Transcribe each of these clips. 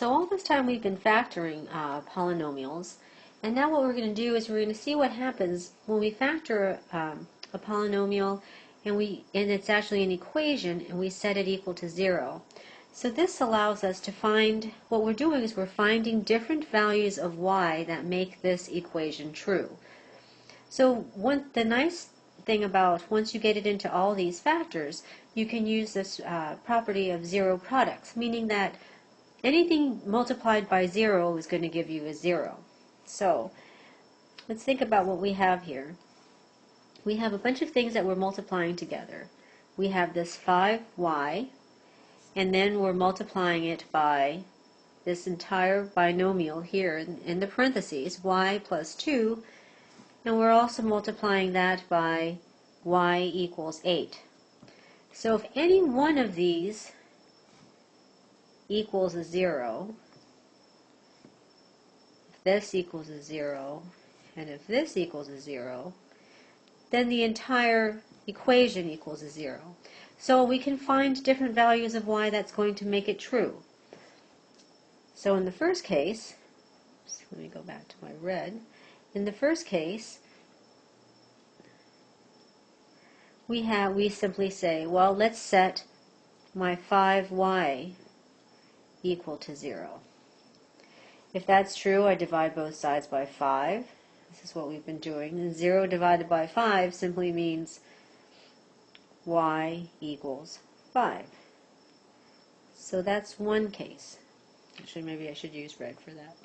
So all this time we've been factoring polynomials, and now what we're going to do is we're going to see what happens when we factor a polynomial and it's actually an equation and we set it equal to 0. So this allows us to find, what we're doing is we're finding different values of y that make this equation true. So the nice thing about once you get it into all these factors, you can use this property of zero products, meaning that anything multiplied by 0 is going to give you a 0. So let's think about what we have here. We have a bunch of things that we're multiplying together. We have this 5y, and then we're multiplying it by this entire binomial here in the parentheses, y plus 2, and we're also multiplying that by y equals 8. So if any one of these equals a 0, if this equals a 0, and if this equals a 0, then the entire equation equals a 0. So we can find different values of y that's going to make it true. So in the first case, let me go back to my red. In the first case, we simply say, well, let's set my 5y equal to 0. If that's true, I divide both sides by 5. This is what we've been doing. And 0 divided by 5 simply means y equals 5. So that's one case. Actually, maybe I should use red for that.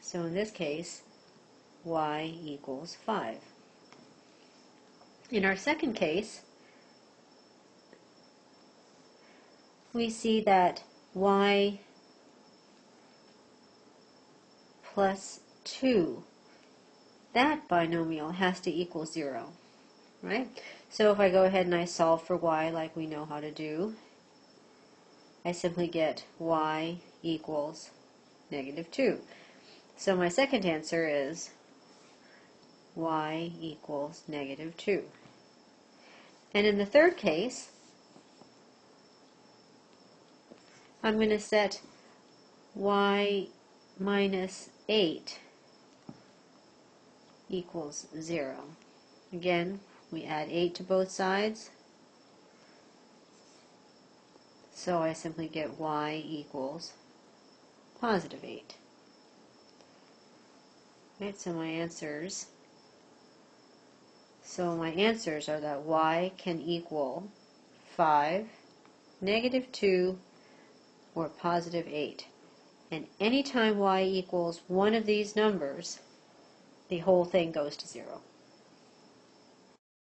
So in this case, y equals 5. In our second case, we see that y plus 2, that binomial has to equal 0, right? So if I go ahead and I solve for y like we know how to do, I simply get y equals -2. So my second answer is y equals -2. And in the third case, I'm going to set y minus 8 equals 0. Again, we add 8 to both sides, so I simply get y equals +8. Right, so my answers are that y can equal 5, -2, or +8. And anytime y equals one of these numbers, the whole thing goes to 0.